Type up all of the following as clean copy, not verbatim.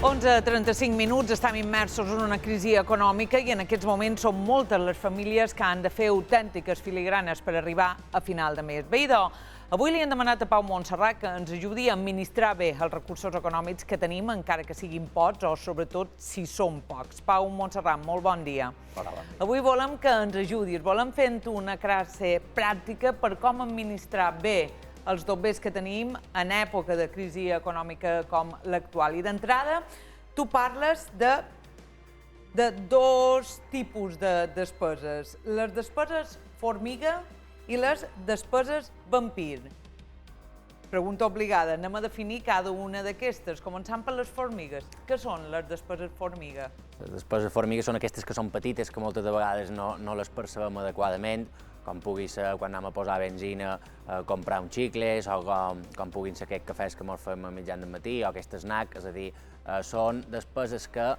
11:35, estem immersos en una crisi econòmica i en aquests moments són moltes les famílies que han de fer autèntiques filigranes per arribar a final de mes. Bé, idò, avui li hem demanat a Pau Montserrat que ens ajudi a administrar bé els recursos econòmics que tenim, encara que siguin pocs o sobretot si són pocs. Pau Montserrat, molt bon dia. Hola, bon dia. Avui volem que ens ajudis, volem fer una classe pràctica per com administrar bé els dobbers que tenim en època de crisi econòmica com l'actual. I d'entrada, tu parles de dos tipus de despeses, les despeses formiga i les despeses vampir. Pregunta obligada, anem a definir cada una d'aquestes, començant per les formigues. Què són les despeses formiga? Les despeses formiga són aquestes que són petites, que moltes de vegades no les percebem adequadament, com pugui ser quan anem a posar benzina, comprar uns xicles, o com puguin ser aquests cafès que ens fem a mitjan del matí, o aquest snack, és a dir, són despeses que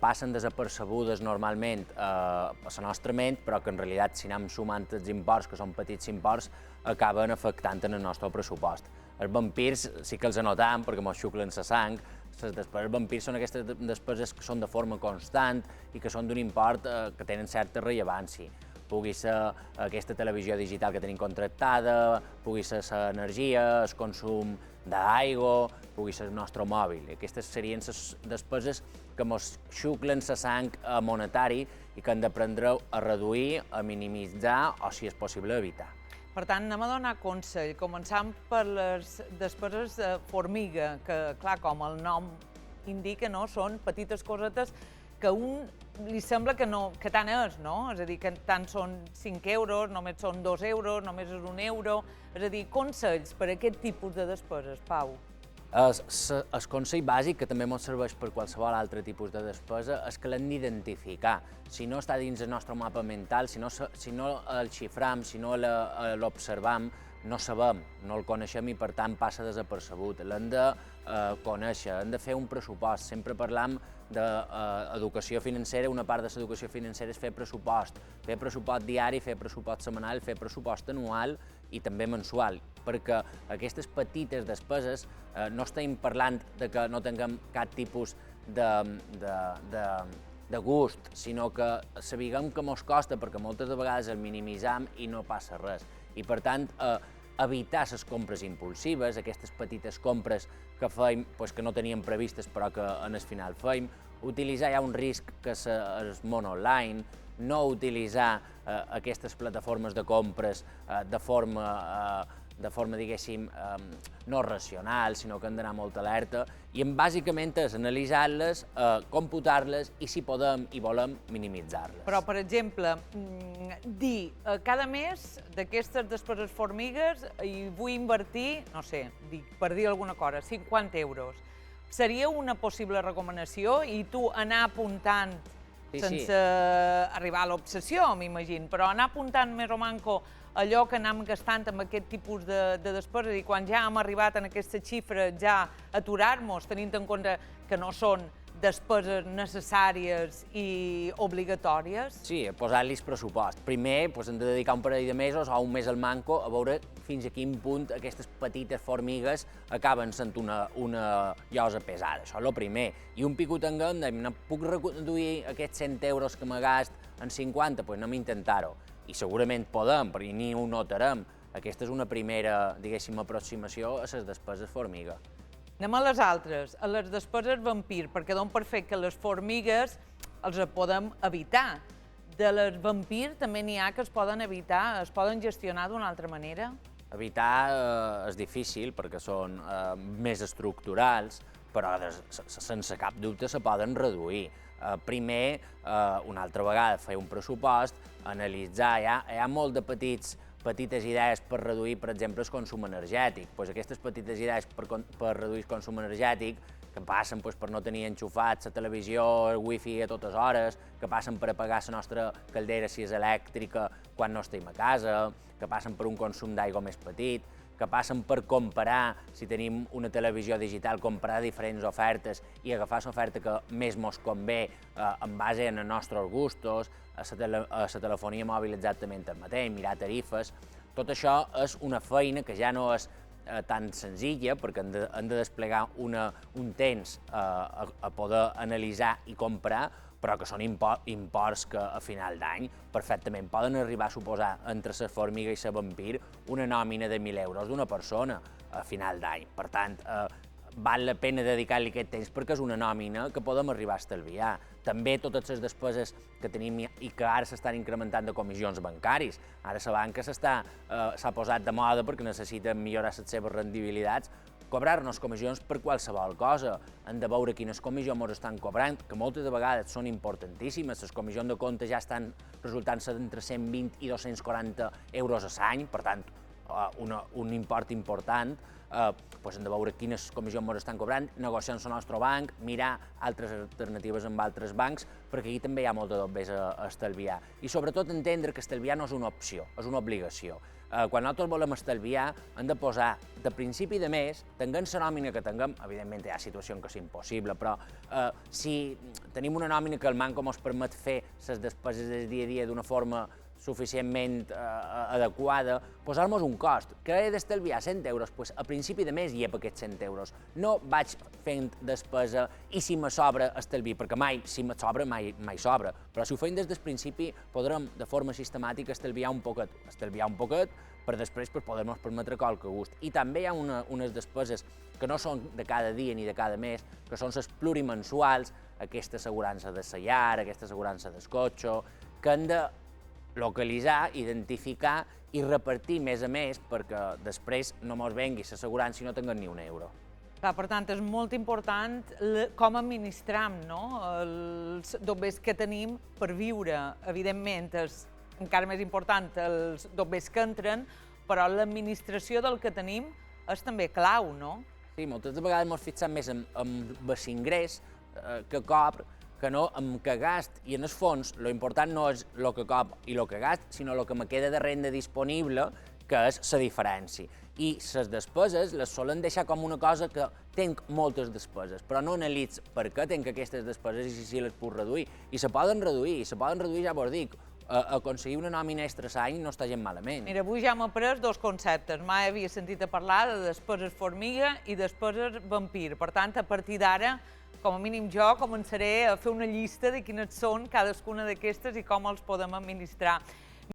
passen desapercebudes normalment a la nostra ment, però que en realitat, si anem sumant els imports, que són petits imports, acaben afectant en el nostre pressupost. Els vampirs sí que els anotam, perquè ens xuclen la sang. Les despeses vampirs són aquestes despeses que són de forma constant i que són d'un import que tenen certa rellevància. Pugui ser aquesta televisió digital que tenim contractada, pugui ser l'energia, el consum d'aigua, pugui ser el nostre mòbil. Aquestes serien les despeses que ens xuclen la sang monetari i que hem d'aprendre a reduir, a minimitzar o, si és possible, evitar. Per tant, anem a donar consell, començant per les despeses formiga, que, clar, com el nom indica, són petites cosetes que a un li sembla que tant és, no? És a dir, que tant són 5 euros, només són 2 euros, només és 1 euro. És a dir, consells per a aquest tipus de despeses, Pau? El consell bàsic, que també ens serveix per qualsevol altre tipus de despesa, és que l'hem d'identificar. Si no està dins el nostre mapa mental, si no el xifram, si no l'observam, no sabem, no el coneixem i per tant passa desapercebut. L'hem de conèixer, hem de fer un pressupost. Sempre parlam d'educació financera, una part de l'educació financera és fer pressupost diari, fer pressupost setmanal, fer pressupost anual i també mensual, perquè aquestes petites despeses no estem parlant que no tinguem cap tipus de gust, sinó que sabem que ens costa perquè moltes de vegades el minimitzam i no passa res. I per tant, evitar les compres impulsives, aquestes petites compres que fem, que no teníem previstes però que en el final fem, utilitzar ja un risc que és el món online, no utilitzar aquestes plataformes de compres de forma, diguéssim, no racional, sinó que hem d'anar molt alerta, i bàsicament és analitzar-les, computar-les i, si podem i volem, minimitzar-les. Però, per exemple, dir cada mes d'aquestes despeses formigues hi vull invertir, no sé, per dir alguna cosa, 50 euros. Seria una possible recomanació i tu anar apuntant sense arribar a l'obsessió, m'imagino, però anar apuntant més o manco allò que anem gastant amb aquest tipus de despeses i quan ja hem arribat en aquesta xifra ja aturar-nos, tenint en compte que no són despeses necessàries i obligatòries? Sí, posar-los pressupost. Primer hem de dedicar un parell de mesos o un mes al manco a veure fins a quin punt aquestes petites formigues acaben sent una llosa pesada. Això és el primer. I un picut en gant, no puc reduir aquests 100 euros que me gast en 50, doncs anem a intentar-ho. I segurament podem, perquè ni ho notarem. Aquesta és una primera, diguéssim, aproximació a les despeses formiga. Anem a les altres, a les despeses vampir, perquè donem per fet que les formigues els podem evitar. De les vampir també n'hi ha que es poden evitar, es poden gestionar d'una altra manera? Evitar és difícil perquè són més estructurals, però sense cap dubte se poden reduir. Primer, una altra vegada, fer un pressupost, analitzar, hi ha molt de petites idees per reduir, per exemple, el consum energètic. Aquestes petites idees per reduir el consum energètic, que passen per no tenir enxufat la televisió, el wifi a totes hores, que passen per apagar la nostra caldera si és elèctrica quan no estem a casa, que passen per un consum d'aigua més petit, que passen per comparar, si tenim una televisió digital, comparar diferents ofertes i agafar l'oferta que més ens convé en base als nostres gustos, a la telefonia mòbil exactament el mateix, mirar tarifes. Tot això és una feina que ja no és tan senzilla, perquè han de desplegar un temps a poder analitzar i comprar, però que són imports que a final d'any perfectament poden arribar a suposar entre la formiga i la vampir una nòmina de 1.000 euros d'una persona a final d'any. Per tant, val la pena dedicar-li aquest temps perquè és una nòmina que podem arribar a estalviar. També totes les despeses que tenim i que ara s'estan incrementant de comissions bancaris. Ara la banca s'ha posat de moda perquè necessita millorar les seves rendibilitats, cobrar-nos comissions per qualsevol cosa. Hem de veure quines comissions ens estan cobrant, que moltes de vegades són importantíssimes. Les comissions de compte ja estan resultant-se d'entre 120 i 240 euros a l'any, per tant, un import important. Hem de veure quines comissions ens estan cobrant, negociar amb el nostre banc, mirar altres alternatives amb altres bancs, perquè aquí també hi ha molt de dobbers a estalviar. I sobretot entendre que estalviar no és una opció, és una obligació. Quan nosaltres volem estalviar, hem de posar de principi de mes, tinguem la nòmina que tinguem, evidentment hi ha situacions que és impossible, però si tenim una nòmina que el banc ens permet fer les despeses del dia a dia d'una forma suficientment adequada, posar-nos un cost, que he d'estalviar 100 euros, doncs a principi de mes hi ha aquests 100 euros. No vaig fent despesa i si me sobra estalvi, perquè mai, si me sobra, mai sobra, però si ho fem des del principi podrem de forma sistemàtica estalviar un poquet per després poder-nos permetre qualque gust. I també hi ha unes despeses que no són de cada dia ni de cada mes, que són les plurimensuals, aquesta assegurança de la llar, aquesta assegurança del cotxe, que han de localitzar, identificar i repartir més a més perquè després no mos vengui l'assegurança si no tinguem ni un euro. Per tant, és molt important com administram els dobbers que tenim per viure. Evidentment, és encara més important els dobbers que entren, però l'administració del que tenim és també clau, no? Sí, moltes vegades ens fixem més en l'ingrés que cobra que no amb què gast, i en el fons l'important no és el que cop i el que gast, sinó el que me queda de renda disponible, que és la diferència. I les despeses les solen deixar com una cosa que tenc moltes despeses, però no analitzo per què tenc aquestes despeses i si les puc reduir. I se poden reduir, ja vos dic, aconseguir una nòmina extra l'any no està gens malament. Mira, avui ja hem après dos conceptes. Mai havia sentit a parlar de despeses formiga i despeses vampir. Per tant, a partir d'ara, com a mínim jo començaré a fer una llista de quines són cadascuna d'aquestes i com els podem administrar.